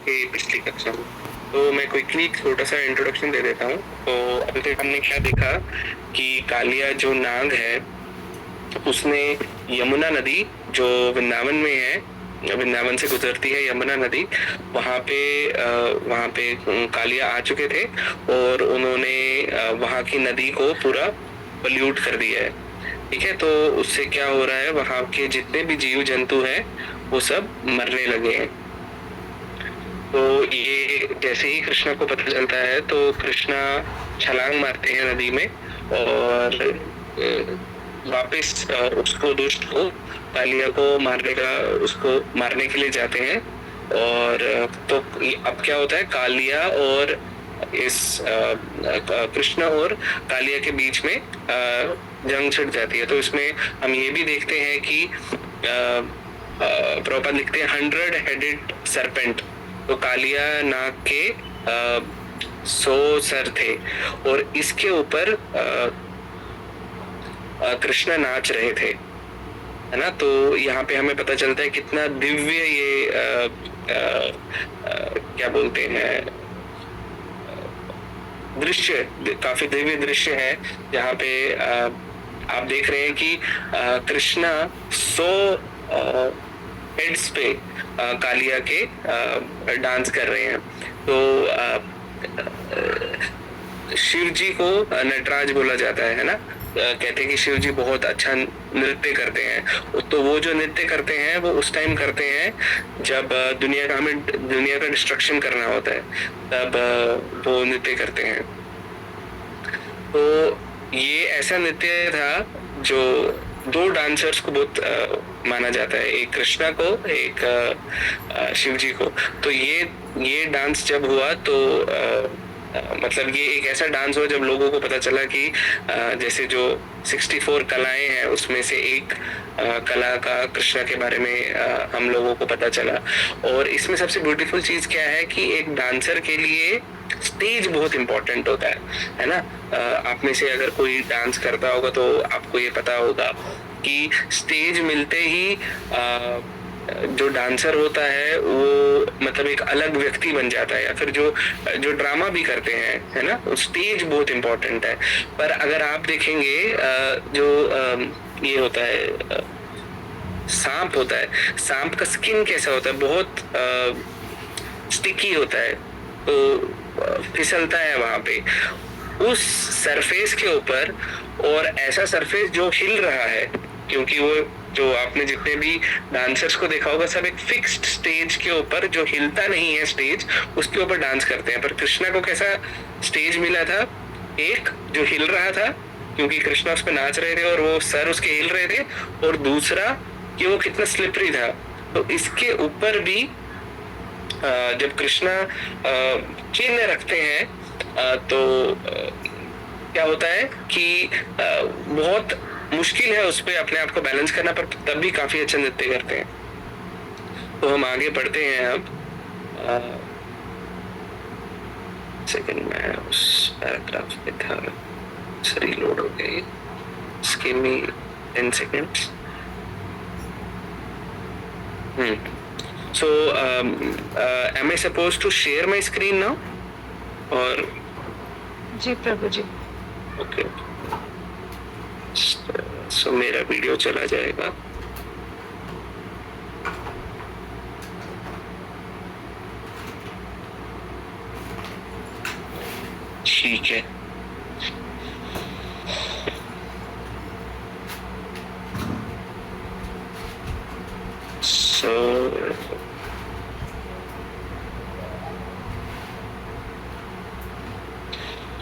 थे पिछली कक्षा में। तो मैं क्विकली एक छोटा सा इंट्रोडक्शन दे देता हूँ। तो अभी तक हमने क्या देखा कि कालिया जो नाग है उसने यमुना नदी जो वृंदावन में है, वृंदावन से गुजरती है यमुना नदी, वहाँ पे कालिया आ चुके थे और उन्होंने वहाँ की नदी को पूरा पल्यूट कर दिया है। ठीक है, तो उससे क्या हो रहा है, वहाँ के जितने भी जीव जंतु हैं वो सब मरने लगे हैं। तो ये जैसे ही कृष्णा को पता चलता है तो कृष्णा छलांग मारते हैं नदी में और वापस उसको दुष्ट को कालिया को उसको मारने के लिए जाते हैं। और तो अब क्या होता है, कालिया और इस कृष्णा और कालिया के बीच में जंग छिड़ जाती है। तो इसमें हम ये भी देखते हैं कि प्रभुपाद लिखते हैं 100 हेडेड सरपेंट, तो कालिया नाग के 100 सर थे और इसके ऊपर कृष्ण नाच रहे थे, है ना। तो यहाँ पे हमें पता चलता है कितना दिव्य ये क्या बोलते हैं दृश्य, काफी दिव्य दृश्य है, जहाँ पे आप देख रहे हैं कि कृष्णा 100 हेड्स पे कालिया के डांस कर रहे हैं। तो शिव जी को नटराज बोला जाता है ना। कहते हैं कि शिव जी बहुत अच्छा नृत्य करते हैं। तो वो जो नृत्य करते हैं वो उस टाइम करते हैं जब दुनिया का डिस्ट्रक्शन करना होता है, तब वो नृत्य करते हैं। तो ये ऐसा नृत्य था जो 2 डांसर्स को बहुत माना जाता है, एक कृष्णा को, एक शिव जी को। तो ये डांस जब हुआ तो मतलब ये एक ऐसा डांस हुआ जब लोगों को पता चला कि जैसे जो 64 कलाएं हैं उसमें से एक कला का कृष्णा के बारे में हम लोगों को पता चला। और इसमें सबसे ब्यूटीफुल चीज क्या है कि एक डांसर के लिए स्टेज बहुत इंपॉर्टेंट होता है ना। आप में से अगर कोई डांस करता होगा तो आपको ये पता होगा कि स्टेज मिलते ही जो डांसर होता है वो मतलब एक अलग व्यक्ति बन जाता है, या फिर जो ड्रामा भी करते हैं, है ना, स्टेज बहुत इंपॉर्टेंट है। पर अगर आप देखेंगे जो ये होता है सांप होता है, सांप का स्किन कैसा होता है, बहुत स्टिकी होता है, तो फिसलता है वहां पे उस सरफेस के ऊपर। और ऐसा सरफेस जो हिल रहा है, क्योंकि वो जो आपने जितने भी डांसर्स को देखा होगा सब एक फिक्स्ड स्टेज के ऊपर, जो हिलता नहीं है स्टेज, उसके ऊपर डांस करते हैं। पर कृष्णा को कैसा स्टेज मिला था, एक जो हिल रहा था क्योंकि कृष्णा उस पर नाच रहे थे और वो सर उसके हिल रहे थे, और दूसरा कि वो कितना स्लिपरी था। तो इसके ऊपर भी जब कृष्णा चिन्ह रखते हैं तो क्या होता है कि बहुत मुश्किल है उस पे अपने आप को बैलेंस करना, पर तब भी काफी अच्छा नृत्य करते हैं। तो हम आगे बढ़ते हैं अब। सेकंड में उस पैराग्राफ पे था, रीलोड हो गई, give me 10 seconds। So am I supposed to share my screen now or? जी प्रभु जी। ओके, सो मेरा वीडियो चला जाएगा। ठीक है,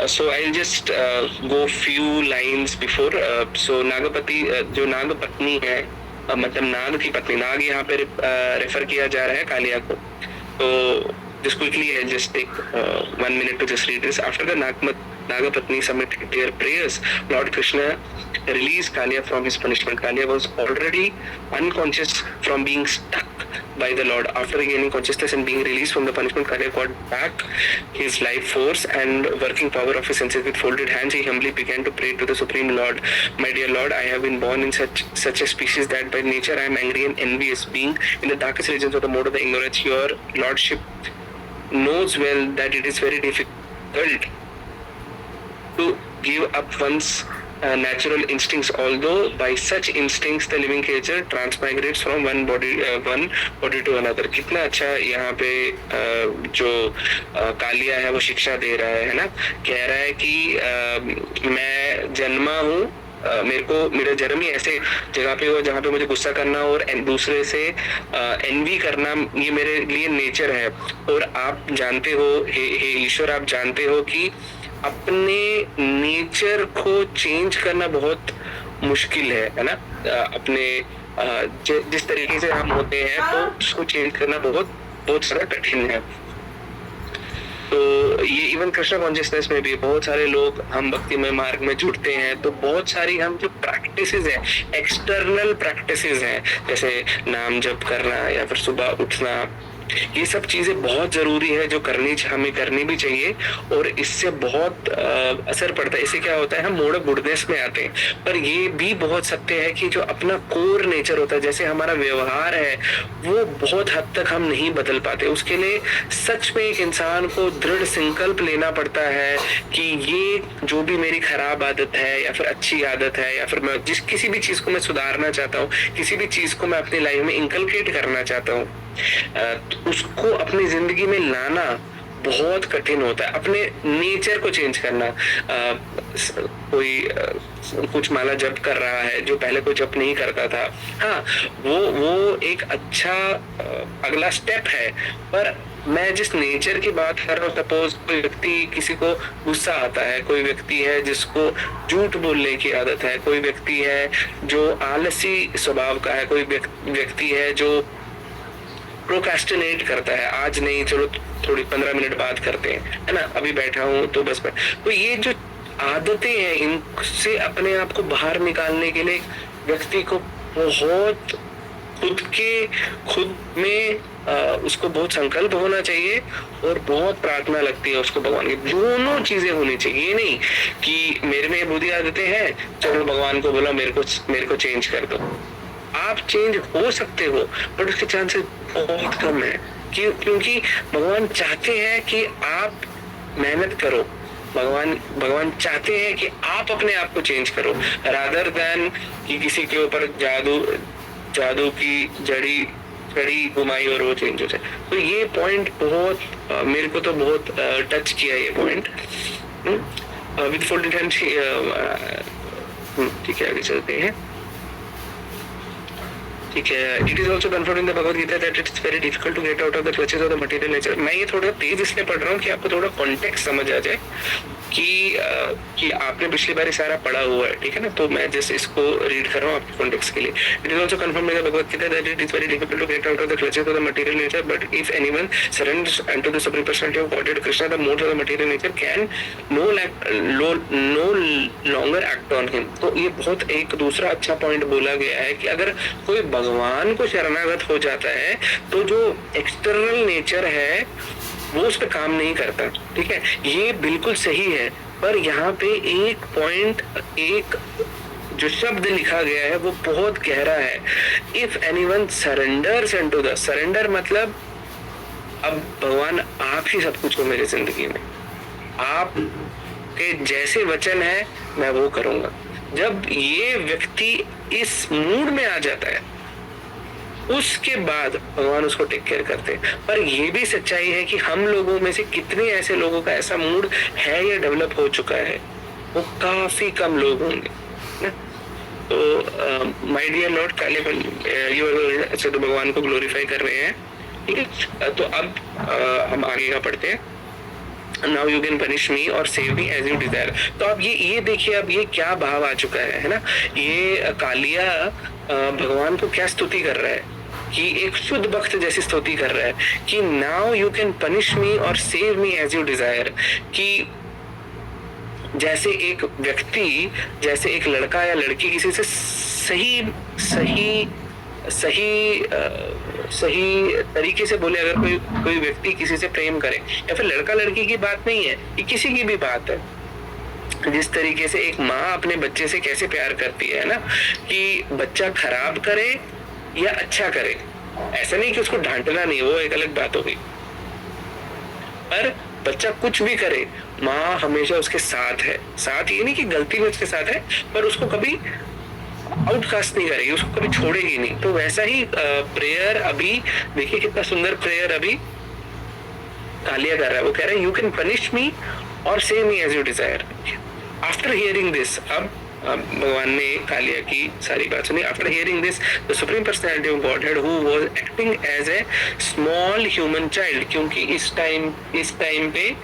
so I'll just go few lines before. So नागपति जो नागपत्नी है, मतलब नाग की पत्नी, नाग यहाँ पे रेफर किया जा रहा है कालिया को। तो just quickly I'll just take 1 minute to just read this. After the Nagapatni submitted their prayers, Lord Krishna released Kalia from his punishment. Kalia was already unconscious from being stuck by the Lord. After regaining consciousness and being released from the punishment, Kalia got back his life force and working power of his senses. With folded hands, he humbly began to pray to the Supreme Lord. My dear Lord, I have been born in such a species that by nature I am angry and envious. Being in the darkest regions of the mode of the ignorance, your Lordship knows well that it is very difficult to give up one's natural instincts, although by such instincts the living creature transmigrates from one body to another. कितना अच्छा यहाँ पे जो कालिया है वो शिक्षा दे रहा है ना, कह रहा है कि मैं जन्मा हूँ, मेरा जन्म ही ऐसे जगह पे हुआ जहाँ पे मुझे गुस्सा करना और दूसरे से एनवी करना ये मेरे लिए नेचर है। और आप जानते हो हे ईश्वर, आप जानते हो कि अपने नेचर को चेंज करना बहुत मुश्किल है ना। अपने जिस तरीके से हम होते हैं तो उसको चेंज करना बहुत सारा कठिन है। तो ये इवन कृष्ण कॉन्शियसनेस में भी बहुत सारे लोग हम भक्तिमय मार्ग में जुड़ते हैं तो बहुत सारी हम जो प्रैक्टिसेस हैं, एक्सटर्नल प्रैक्टिसेस हैं, जैसे नाम जप करना या फिर सुबह उठना, ये सब चीजें बहुत जरूरी है जो हमें करनी भी चाहिए और इससे बहुत असर पड़ता है। इससे क्या होता है, हम मोड़ बुढ़नेस में आते हैं। पर ये भी बहुत सत्य है कि जो अपना कोर नेचर होता है, जैसे हमारा व्यवहार है, वो बहुत हद तक हम नहीं बदल पाते। उसके लिए सच में एक इंसान को दृढ़ संकल्प लेना पड़ता है कि ये जो भी मेरी खराब आदत है या फिर अच्छी आदत है या फिर मैं किसी भी चीज को मैं सुधारना चाहता हूँ, किसी भी चीज को मैं अपनी लाइफ में इंकलकेट करना चाहता हूँ, उसको अपनी जिंदगी में लाना बहुत कठिन होता है। अपने नेचर को चेंज करना, कोई कुछ माला जप कर रहा है जो पहले कोई जप नहीं करता था, हाँ वो एक अच्छा अगला स्टेप है। पर मैं जिस नेचर की बात कर रहा हूँ, सपोज कोई व्यक्ति, किसी को गुस्सा आता है, कोई व्यक्ति है जिसको झूठ बोलने की आदत है, कोई व्यक्ति है जो आलसी स्वभाव का है, कोई व्यक्ति है जो प्रोक्रेस्टिनेट करता है, आज नहीं चलो थोड़ी 15 मिनट बाद करते हैं, है ना, अभी बैठा हूँ तो बस। तो ये जो आदतें हैं, इनसे अपने आप को बाहर निकालने के लिए व्यक्ति को बहुत खुद में उसको बहुत संकल्प होना चाहिए और बहुत प्रार्थना लगती है उसको भगवान की। दोनों चीजें होनी चाहिए। ये नहीं कि मेरे में बुरी आदतें हैं, चलो भगवान को बोला मेरे को चेंज कर दो। आप चेंज हो सकते हो बट उसके चांसेस बहुत कम है, क्योंकि भगवान चाहते हैं कि आप मेहनत करो। भगवान चाहते हैं कि आप अपने आप को चेंज करो, रादर देन कि किसी के ऊपर जादू की जड़ी घुमाई और वो चेंज हो जाए। तो ये पॉइंट बहुत मेरे को तो बहुत टच किया ये पॉइंट विद फुल इंटेंशन। ठीक है, आगे चलते हैं। ठीक है, it is also confirmed in the Bhagavad Gita that it's very difficult to get out of the clutches of the material nature. मैं ये थोड़ा तेज इसलिए पढ़ रहा हूँ कि आपको थोड़ा कॉन्टेक्स्ट समझ आ जाए कि आपने पिछली बार सारा पढ़ा हुआ है, ठीक है ना। तो मैं जस्ट इसको रीड कर रहा हूँ आपके कॉन्टेक्स्ट के लिए। It is also confirmed in the Bhagavad Gita that it is very difficult to get out of the clutches of the material nature, but if anyone surrenders unto the supreme personality of godhead Krishna, the modes of the material nature can no longer act on him. तो ये बहुत एक दूसरा अच्छा point बोला गया है कि अगर कोई भगवान को शरणागत हो जाता है तो जो एक्सटर्नल नेचर है वो उस पर काम नहीं करता, ठीक है, ये बिल्कुल सही है। पर यहाँ पे एक पॉइंट, एक जो शब्द लिखा गया है वो बहुत गहरा है। If anyone surrenders into the, surrender मतलब अब भगवान आप ही सब कुछ हो मेरी जिंदगी में, आप के जैसे वचन है मैं वो करूंगा। जब ये व्यक्ति इस मूड में आ जाता है उसके बाद भगवान उसको टेक केयर करते हैं। पर ये भी सच्चाई है कि हम लोगों में से कितने ऐसे लोगों का ऐसा मूड है या डेवलप हो चुका है, वो काफी कम लोग होंगे ना। तो माय डियर लॉर्ड काले अच्छा तो भगवान को ग्लोरीफाई कर रहे हैं, ठीक है। तो अब हम आगे का पढ़ते हैं। Now you can punish me or save me as you desire। तो अब ये देखिए, अब ये क्या भाव आ चुका है ना। ये कालिया भगवान को क्या स्तुति कर रहा है कि एक शुद्ध भक्त जैसी स्तुति कर रहा है कि now you can punish me और save me as you desire. कि जैसे एक व्यक्ति, जैसे एक लड़का या लड़की किसी से सही तरीके से बोले, अगर कोई व्यक्ति किसी से प्रेम करे, या फिर लड़का लड़की की बात नहीं है, ये किसी की भी बात है, जिस तरीके से एक माँ अपने बच्चे से कैसे प्यार करती है ना, कि बच्चा खराब करे या अच्छा करे, ऐसा नहीं कि उसको डांटना नहीं, वो एक अलग बात होगी। पर बच्चा कुछ भी करे, माँ हमेशा उसके साथ है। साथ ये नहीं कि गलती में उसके साथ है, पर उसको कभी आउटकास्ट नहीं करेगी, उसको कभी छोड़ेगी नहीं। तो वैसा ही प्रेयर अभी देखिए कितना सुंदर प्रेयर अभी कालिया कर रहा है। वो कह रहा है, यू कैन पनिश मी और say me as you desire. After hearing this, अब भगवान ने कालिया की सारी बात सुनी। After hearing this the supreme personality of godhead who was acting as a small human child, क्योंकि इस टाइम पे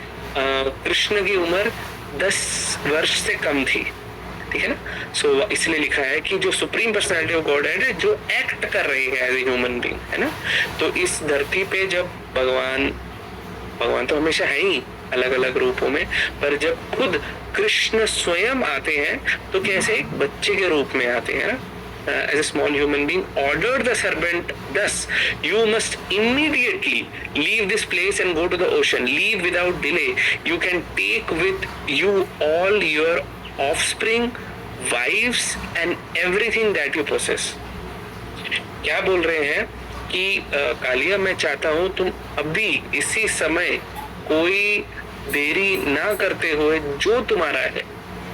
कृष्ण की उम्र 10 वर्ष से कम थी, ठीक है ना। सो इसलिए लिखा है कि जो सुप्रीम पर्सनैलिटी ऑफ गॉडहेड है, जो एक्ट कर रही है एज ए ह्यूमन बीइंग, है ना। तो इस धरती पे जब भगवान तो हमेशा है ही अलग अलग रूपों में, पर जब खुद कृष्ण स्वयं आते हैं तो कैसे एक बच्चे के रूप में आते हैं ना। As a small human being, ordered the serpent thus, you must immediately leave this place and go to the ocean. Leave without delay. You can take with you all your offspring, wives and everything that you possess. क्या बोल रहे हैं कि कालिया, मैं चाहता हूं तुम अभी इसी समय कोई देरी ना करते हुए जो तुम्हारा है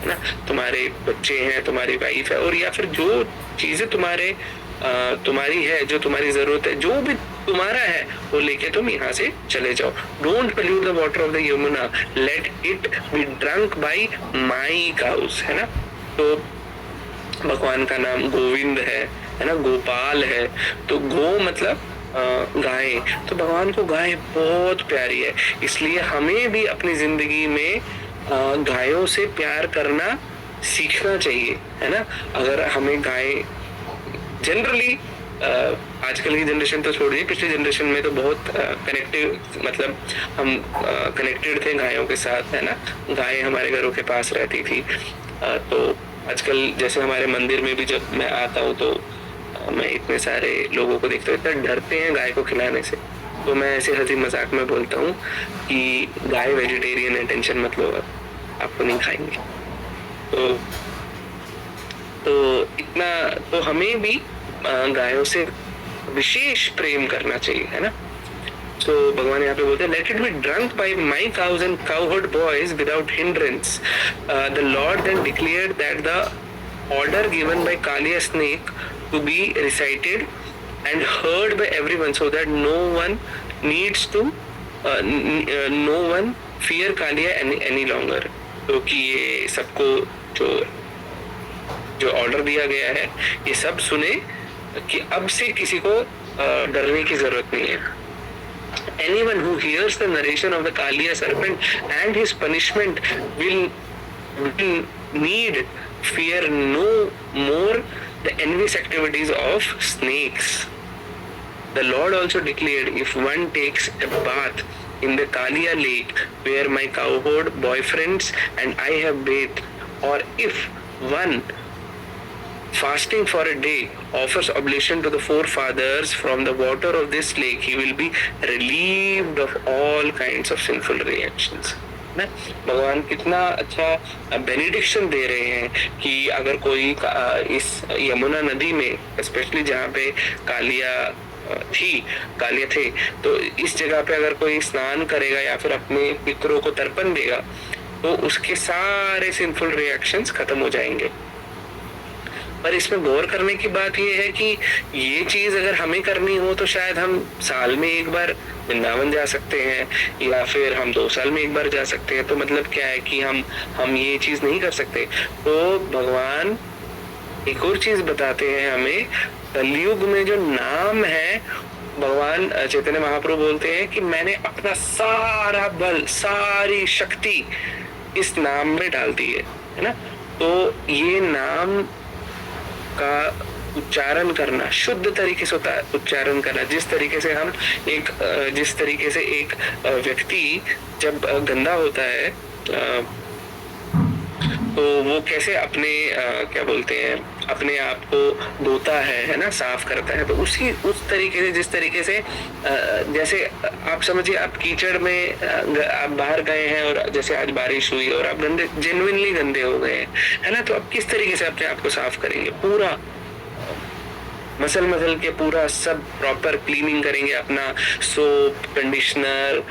ना, तुम्हारे बच्चे हैं, तुम्हारी वाइफ है, और या फिर जो चीजें तुम्हारी है, जो तुम्हारी जरूरत है, जो भी तुम्हारा है, वो लेके तुम यहाँ से चले जाओ। Don't pollute the water of the Yamuna, late it be drunk by my cows, है ना। तो भगवान का नाम गोविंद है ना, गोपाल है। तो गो मतलब गाय, तो भगवान को गाय बहुत प्यारी है, इसलिए हमें भी अपनी जिंदगी में गायों से प्यार करना सीखना चाहिए, है ना। अगर हमें गाय जनरली आजकल की जनरेशन तो छोड़िए, पिछली जनरेशन में तो बहुत कनेक्टिव, मतलब हम कनेक्टेड थे गायों के साथ, है ना। गाय हमारे घरों के पास रहती थी। तो आजकल जैसे हमारे मंदिर में भी जब मैं आता हूँ तो मैं इतने सारे लोगों को देखता हूँ, इतना डरते हैं गाय को खिलाने से। तो मैं ऐसे हंसी मजाक में बोलता हूँ कि गाय वेजिटेरियन है, टेंशन मत लो, आपको नहीं खाएंगे। तो इतना तो हमें भी गायों से विशेष प्रेम करना चाहिए, है ना। तो भगवान यहाँ पे बोलते हैं, let it be drunk by my cows and cowherd boys without hindrance. The lord then declared that the order given by Kaliya snake to be recited and heard by everyone, so that no one needs to no one fear Kaliya any longer। तो कि ये सबको जो order दिया गया है, ये सब सुने कि अब से किसी को डरने की जरूरत नहीं है। Anyone who hears the narration of the Kaliya serpent and his punishment will need fear no more the envious activities of snakes. The Lord also declared, if one takes a bath in the Kaliya lake where my cowherd boyfriends and I have bathed, or if one fasting for a day offers oblation to the forefathers from the water of this lake, he will be relieved of all kinds of sinful reactions. ना भगवान कितना अच्छा benediction दे रहे हैं कि अगर कोई इस यमुना नदी में, स्पेशली जहाँ पे कालिया थे, तो इस जगह पे अगर कोई स्नान करेगा या फिर अपने पितरों को तर्पण देगा, तो उसके सारे सिंफुल रिएक्शंस खत्म हो जाएंगे। पर इसमें गौर करने की बात यह है कि ये चीज अगर हमें करनी हो तो शायद हम साल में एक बार वृंदावन जा सकते हैं, या फिर हम 2 साल में एक बार जा सकते हैं। तो मतलब क्या है कि हम ये चीज नहीं कर सकते। तो भगवान एक और चीज बताते हैं हमें, कलयुग में जो नाम है, भगवान चैतन्य महाप्रभु बोलते हैं कि मैंने अपना सारा बल, सारी शक्ति इस नाम में डाल दी है ना। तो ये नाम का उच्चारण करना, शुद्ध तरीके से उच्चारण करना, जिस तरीके से एक व्यक्ति जब गंदा होता है तो वो कैसे अपने क्या बोलते हैं, अपने आप को धोता है ना, साफ करता है। तो उस तरीके से, जिस तरीके से जैसे आप समझिए, आप कीचड़ में आप बाहर गए हैं और जैसे आज बारिश हुई और आप जेन्युइनली गंदे हो गए हैं, है ना। तो आप किस तरीके से अपने आप को साफ करेंगे? पूरा मसल के पूरा सब प्रॉपर क्लीनिंग करेंगे, अपना सोप, कंडीशनर,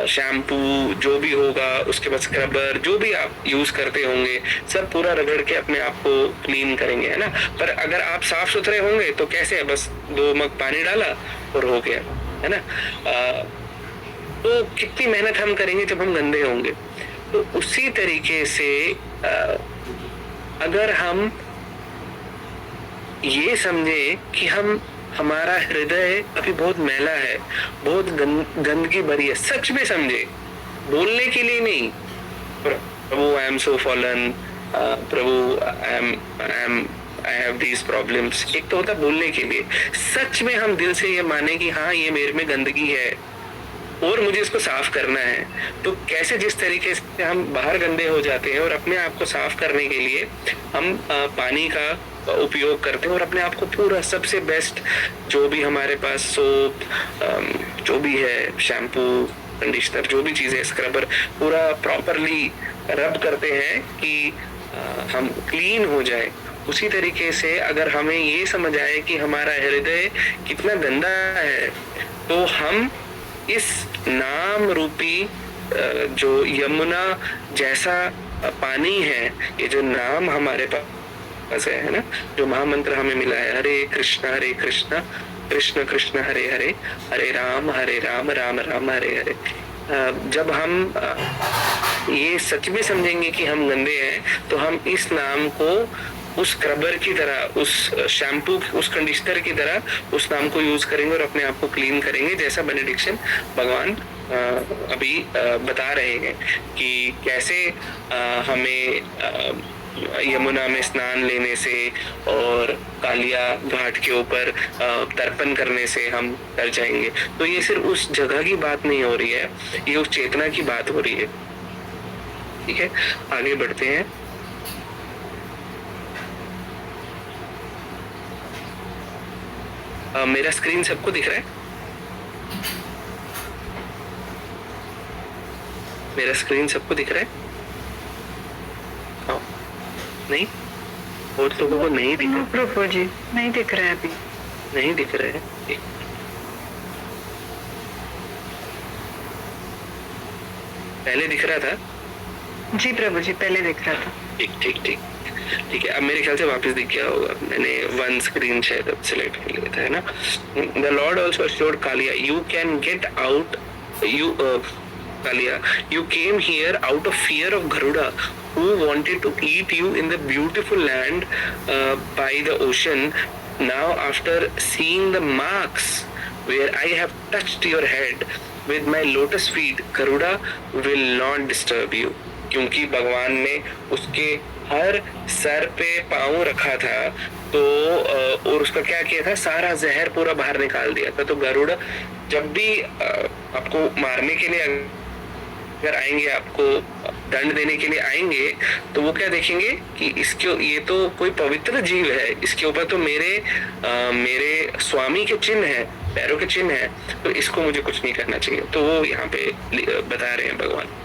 शैम्पू जो भी होगा, उसके बाद स्क्रबर जो भी आप यूज करते होंगे सब पूरा रगड़ के अपने आप को क्लीन करेंगे, है ना। पर अगर आप साफ सुथरे होंगे तो कैसे है, बस 2 मग पानी डाला और हो गया, है ना। तो कितनी मेहनत हम करेंगे जब हम गंदे होंगे। तो उसी तरीके से अगर हम ये समझे कि हमारा हृदय अभी बहुत मैला है, बहुत गंदगी भरी है, सच में समझे, बोलने के लिए नहीं, प्रभु आई एम सो फॉलन, प्रभु आई हैव दीज प्रॉब्लम्स, एक तो होता बोलने के लिए, सच में हम दिल से ये माने कि हाँ ये मेरे में गंदगी है और मुझे इसको साफ करना है। तो कैसे, जिस तरीके से हम बाहर गंदे हो जाते हैं और अपने आप को साफ करने के लिए हम पानी का उपयोग करते हैं और अपने आप को पूरा सबसे बेस्ट जो भी हमारे पास सोप, जो भी है, शैम्पू, कंडीशनर, जो भी चीजें, स्क्रबर, पूरा प्रॉपरली रब करते हैं कि हम क्लीन हो जाए। उसी तरीके से अगर हमें ये समझ आए कि हमारा हृदय कितना गंदा है, तो हम इस नाम रूपी जो यमुना जैसा पानी है, ये जो नाम हमारे पास है ना, जो महामंत्र हमें मिला है, हरे कृष्ण कृष्ण कृष्ण हरे हरे, हरे राम राम राम हरे हरे, जब हम ये सच में समझेंगे कि हम गंदे हैं, तो हम इस नाम को उस स्क्रबर की तरह, उस शैम्पू, उस कंडीशनर की तरह उस नाम को यूज करेंगे और अपने आप को क्लीन करेंगे, जैसा बेनेडिक्शन भगवान अभी बता रहे हैं कि कैसे हमें यमुना में स्नान लेने से और कालिया घाट के ऊपर तर्पण करने से हम तर जाएंगे। तो ये सिर्फ उस जगह की बात नहीं हो रही है, ये उस चेतना की बात हो रही है। ठीक है, आगे बढ़ते हैं। मेरा स्क्रीन सबको दिख रहा है? मेरा स्क्रीन सबको दिख रहा है? हाँ, नहीं, बहुत लोगों को नहीं दिख रहा। प्रभु जी नहीं दिख रहा है, अभी नहीं दिख रहा है। पहले दिख रहा था? जी प्रभु जी, पहले दिख रहा था। ठीक है, अब मेरे ख्याल से वापस दिख गया होगा, मैंने वन स्क्रीन शायद सिलेक्ट कर लिया था, है ना। The lord also assured Kaliya, you can get out, you Kaliya, you came here out of fear of Garuda, who wanted to eat you in the beautiful land by the ocean. Now after seeing the marks where I have touched your head with my lotus feet, Garuda will not disturb you. क्योंकि भगवान ने उसके हर sir पे पाँव रखा था, तो और उसका क्या किया था, सारा जहर पूरा बाहर निकाल दिया था। तो गरुड़ जब भी आपको मारने के लिए अगर आएंगे, आपको दंड देने के लिए आएंगे, तो वो क्या देखेंगे कि इसके, ये तो कोई पवित्र जीव है, इसके ऊपर तो मेरे स्वामी के चिन्ह है, पैरों के चिन्ह है, तो इसको मुझे कुछ नहीं करना चाहिए। तो वो यहाँ पे बता रहे हैं भगवान।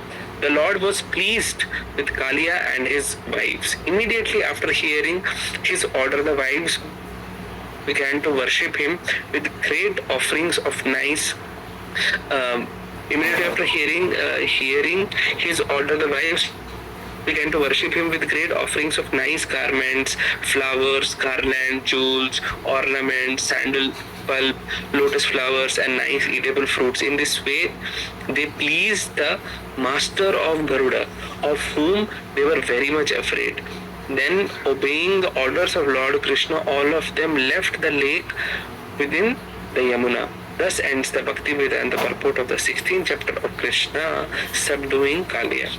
The Lord was pleased with Kalia and his wives. Immediately after hearing his order, the wives began to worship him with great offerings of nice. Immediately after hearing his order, the wives began to worship him with great offerings of nice garments, flowers, garland, jewels, ornaments, sandal pulp, lotus flowers, and nice eatable fruits. In this way, they pleased the master of Garuda, of whom they were very much afraid. Then, obeying the orders of Lord Krishna, all of them left the lake within the Yamuna. Thus ends the Bhakti Vedanta purport of the 16th chapter of Krishna subduing Kaliya.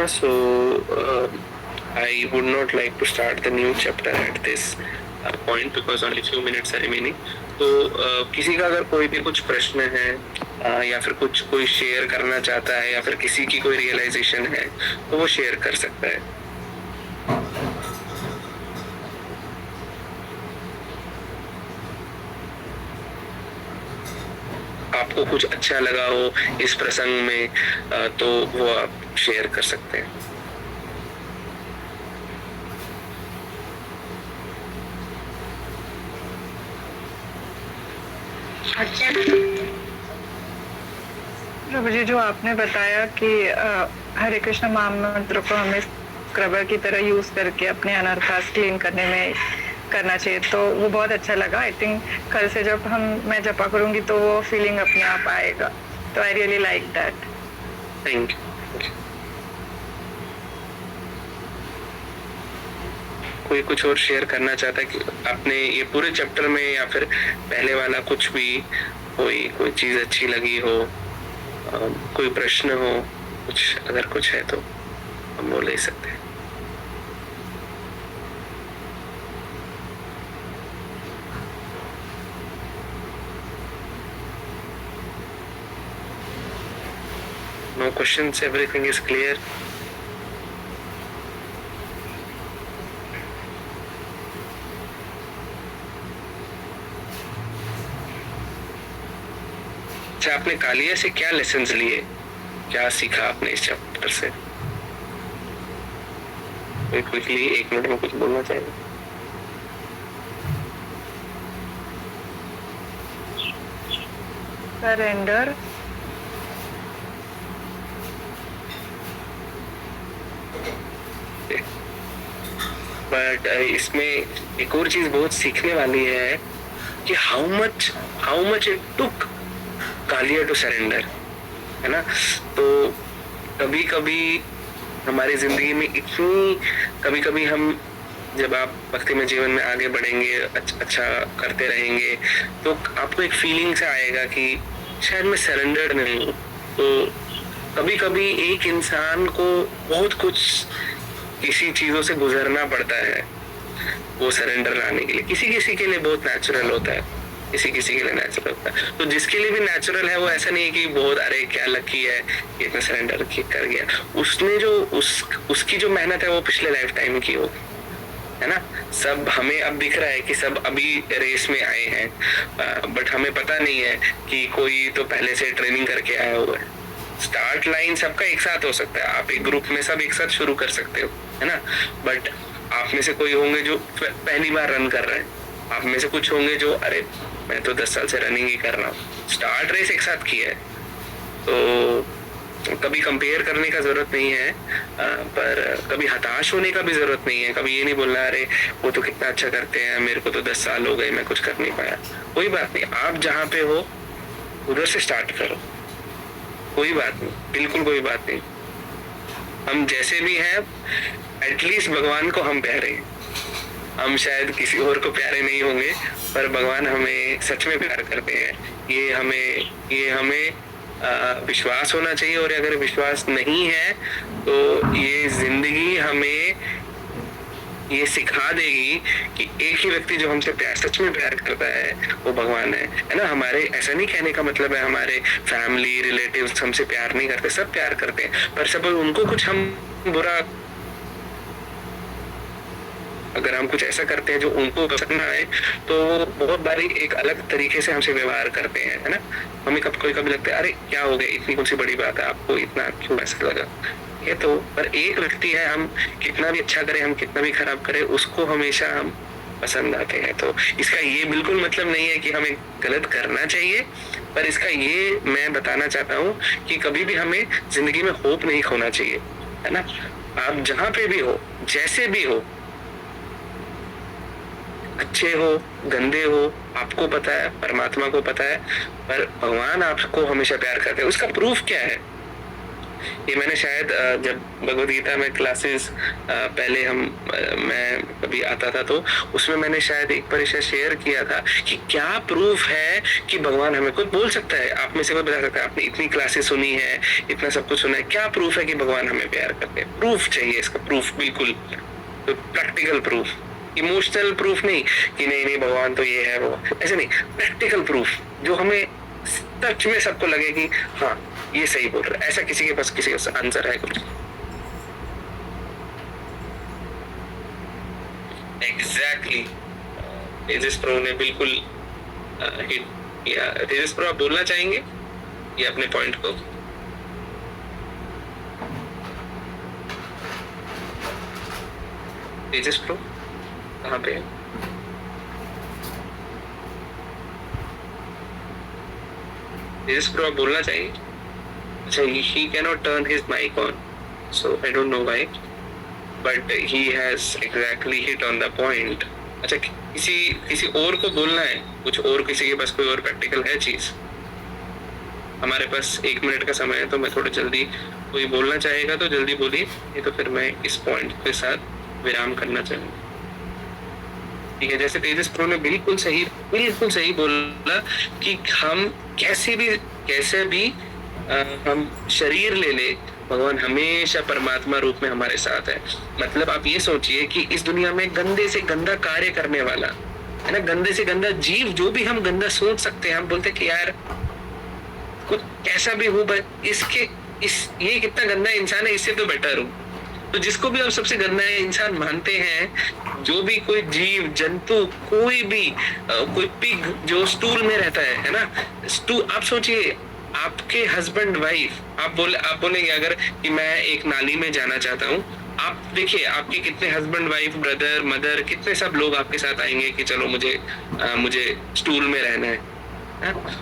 So, I would not like to start the new chapter at this point because only few minutes are remaining. तो किसी का अगर कोई भी कुछ प्रश्न है या फिर कुछ कोई शेयर करना चाहता है या फिर किसी की कोई रियलाइजेशन है, तो वो शेयर कर सकता है। आपको कुछ अच्छा लगा हो इस प्रसंग में, तो वो आप शेयर कर सकते हैं। प्रभु जी, जो आपने बताया कि हरे कृष्ण महामंत्र को हमें स्क्रबर की तरह यूज करके अपने अनर्थास क्लीन करने में करना चाहिए, तो वो बहुत अच्छा लगा। आई थिंक कल से जब मैं जपा करूंगी तो वो फीलिंग अपने आप आएगा। तो I really like that. Thank you. कोई कुछ और शेयर करना चाहता है कि आपने ये पूरे चैप्टर में या फिर पहले वाला कुछ भी कोई चीज अच्छी लगी हो, कोई प्रश्न हो, कुछ अगर कुछ है तो हम बोल ही सकते हैं। No questions, everything is clear. अच्छा, आपने कालिया से क्या लेसन्स लिए, क्या सीखा आपने इस चैप्टर से? क्विकली 1 मिनट में कुछ बोलना चाहिए। सरेंडर, बट इसमें एक और चीज बहुत सीखने वाली है कि how much it took Kaliya to surrender, है ना। तो कभी कभी हमारी जिंदगी में कभी कभी हम जब आप भक्ति में जीवन में आगे बढ़ेंगे, अच्छा करते रहेंगे, तो आपको एक फीलिंग से आएगा कि शायद मैं सरेंडर नहीं हूँ। तो कभी कभी एक इंसान को बहुत कुछ किसी चीजों से गुजरना पड़ता है वो सरेंडर लाने के लिए। किसी के लिए बहुत नेचुरल होता है, किसी के लिए नेचुरल होता है। तो जिसके लिए भी नेचुरल है वो ऐसा नहीं है कि बहुत अरे क्या लकी है ये सरेंडर कर गया। उसने जो उसकी जो मेहनत है वो पिछले लाइफ टाइम की होगी, है ना। सब हमें अब दिख रहा है कि सब अभी रेस में आए हैं, बट हमें पता नहीं है कि कोई तो पहले से ट्रेनिंग करके आया हुआ है। स्टार्ट लाइन सबका एक साथ हो सकता है, आप एक ग्रुप में सब एक साथ शुरू कर सकते हो, है ना। बट आप में से कोई होंगे जो पहली बार रन कर रहे हैं, आप में से कुछ होंगे जो अरे मैं तो 10 साल से रनिंग ही कर रहा हूँ। स्टार्ट रेस एक साथ की है, तो कभी कंपेयर करने का जरूरत नहीं है, पर कभी हताश होने का भी जरूरत नहीं है। कभी ये नहीं बोलना अरे वो तो कितना अच्छा करते हैं, मेरे को तो 10 साल हो गए मैं कुछ कर नहीं पाया। कोई बात नहीं, आप जहाँ पे हो उधर से स्टार्ट करो, कोई बात नहीं, बिल्कुल कोई बात नहीं। हम जैसे भी हैं एटलीस्ट भगवान को हम प्यारे हैं। हम शायद किसी और को प्यारे नहीं होंगे, पर भगवान हमें सच में प्यार करते हैं। ये हमें विश्वास होना चाहिए। और अगर विश्वास नहीं है तो ये जिंदगी हमें ये सिखा देगी कि एक ही व्यक्ति जो हमसे सच में प्यार करता है वो भगवान है ना। हमारे ऐसा नहीं कहने का मतलब है हमारे फैमिली रिलेटिव्स हमसे प्यार नहीं करते, सब प्यार करते हैं। पर सपोज उनको कुछ हम बुरा, अगर हम कुछ ऐसा करते हैं जो उनको पसंद ना आए, तो बहुत बारी एक अलग तरीके से हमसे व्यवहार करते हैं, है ना। हमें कभी लगता है अरे क्या हो गया, इतनी कौन सी बड़ी बात है, आपको इतना क्यों ऐसा लगा ये। तो पर एक व्यक्ति है, हम कितना भी अच्छा करें, हम कितना भी खराब करें, उसको हमेशा हम पसंद आते हैं। तो इसका ये बिल्कुल मतलब नहीं है कि हमें गलत करना चाहिए, पर इसका ये मैं बताना चाहता हूँ कि कभी भी हमें जिंदगी में होप नहीं खोना चाहिए, है ना। आप जहाँ पे भी हो, जैसे भी हो, अच्छे हो गंदे हो, आपको पता है, परमात्मा को पता है, पर भगवान आपको हमेशा प्यार करते हैं। उसका प्रूफ क्या है, ये मैंने शायद जब भगवद गीता में क्लासेस पहले मैं कभी आता था तो उसमें मैंने शायद एक परिचय शेयर किया था कि क्या प्रूफ है कि भगवान हमें कुछ बोल सकता है। आप में से कोई बता सकता है, आपने इतनी क्लासेस सुनी है, इतना सब कुछ सुना है, क्या प्रूफ है कि भगवान हमें प्यार करते हैं? प्रूफ चाहिए इसका, प्रूफ बिल्कुल, तो प्रैक्टिकल प्रूफ, इमोशनल प्रूफ नहीं कि नहीं भगवान तो ये है वो, ऐसे नहीं, प्रैक्टिकल प्रूफ जो हमें सच में सबको लगे कि हाँ ये सही बोल रहा है। ऐसा किसी के पास किसी का आंसर है कुछ? एग्जैक्टली, तेजस प्रो ने बिल्कुल हिट या। तेजस प्रो आप बोलना चाहेंगे ये अपने पॉइंट को? तेजस प्रो कहाँ पे है? तेजस प्रभु आप बोलना चाहिए. अच्छा, he cannot turn his mic on, so I don't know why, but he has exactly hit on the point. अच्छा, किसी और को बोलना है कुछ और, किसी के पास कोई और प्रैक्टिकल है चीज? हमारे पास 1 मिनट का समय है, तो मैं थोड़ा जल्दी, कोई बोलना चाहेगा तो जल्दी बोलिए, नहीं तो फिर मैं इस पॉइंट के साथ विराम करना चाहूंगा. ठीक है, जैसे तेजस प्रो ने बिल्कुल सही बोला कि हम कैसे भी हम शरीर ले ले, भगवान हमेशा परमात्मा रूप में हमारे साथ है. मतलब आप ये सोचिए कि इस दुनिया में गंदे से गंदा कार्य करने वाला है ना, गंदे से गंदा जीव, जो भी हम गंदा सोच सकते हैं, हम बोलते हैं कि यार कुछ कैसा भी हो, ये कितना गंदा इंसान है, इससे तो बेटर हूँ. तो जिसको भी आप सबसे गंदा इंसान मानते हैं, जो भी कोई जीव जंतु, कोई भी कोई पिग जो स्टूल में रहता है ना, आप सोचिए आपके हस्बैंड वाइफ, आप बोलेंगे अगर कि मैं एक नाली में जाना चाहता हूँ, आप देखिए आपके कितने हस्बैंड वाइफ, ब्रदर मदर, कितने सब लोग आपके साथ आएंगे कि चलो मुझे स्टूल में रहना है.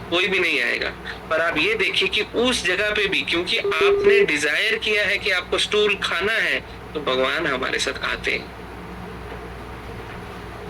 कोई भी नहीं आएगा. पर आप ये देखिए कि उस जगह पे भी, क्योंकि आपने डिजायर किया है कि आपको स्टूल खाना है, तो भगवान हमारे साथ आते हैं,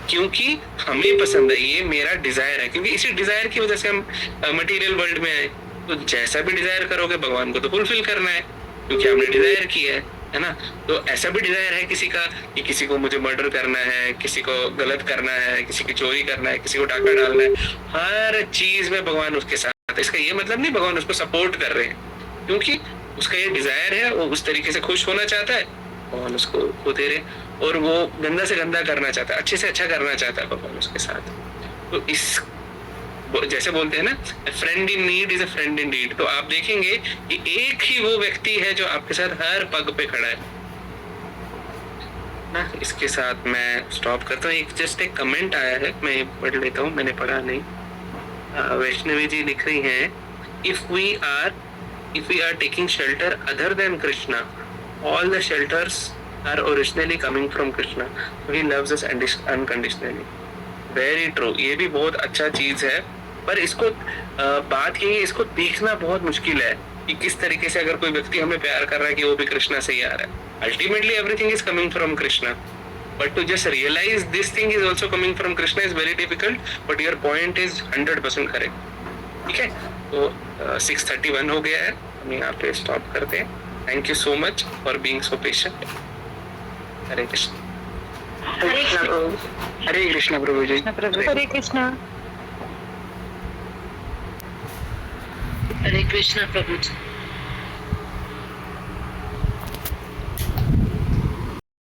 क्योंकि हमें पसंद है, ये मेरा डिजायर है. क्योंकि इसी डिजायर की वजह से हम मटेरियल वर्ल्ड में आए. तो जैसा भी डिजायर करोगे, भगवान को तो फुलफिल करना है, क्योंकि आपने डिजायर किया है ना. तो ऐसा भी डिजायर है किसी का कि किसी को मुझे मर्डर करना है, किसी को गलत करना है, किसी की चोरी करना है, किसी को डाका डालना है, हर चीज में भगवान उसके साथ. इसका ये मतलब नहीं भगवान उसको सपोर्ट कर रहे हैं, क्योंकि उसका ये डिजायर है, वो उस तरीके से खुश होना चाहता है, भगवान उसको दे रहे. और वो गंदा से गंदा करना चाहता है, अच्छे से अच्छा करना चाहता है भगवान उसके साथ. तो इस जैसे बोलते हैं ना, friend in need is a friend indeed. तो आप देखेंगे कि एक ही वो व्यक्ति है जो आपके साथ हर पग पे खड़ा है ना. इसके साथ मैं स्टॉप करता हूँ. जस्ट एक कमेंट आया है, मैं पढ़ लेता हूँ, मैंने पढ़ा नहीं. वैष्णवी जी लिख रही हैं, if we are taking shelter other than Krishna, all the shelters are originally coming from Krishna, he loves us unconditionally. Very true, ये भी बहुत अच्छा चीज है. पर इसको बात ये है, इसको देखना बहुत मुश्किल है कि किस तरीके से अगर कोई व्यक्ति हमें प्यार कर रहा है कि वो भी कृष्णा से ही आ रहा है. Ultimately everything is coming from Krishna, but to just realise this thing is also coming from Krishna is very difficult. But your point is 100% correct. ठीक है, तो 6:31 हो गया है, हम यहाँ पे स्टॉप करते हैं. Thank you so much for being so patient. Hare Krishna. Hare Krishna प्रभु जी. हरे कृष्णा. हरे कृष्णा प्रभु जी.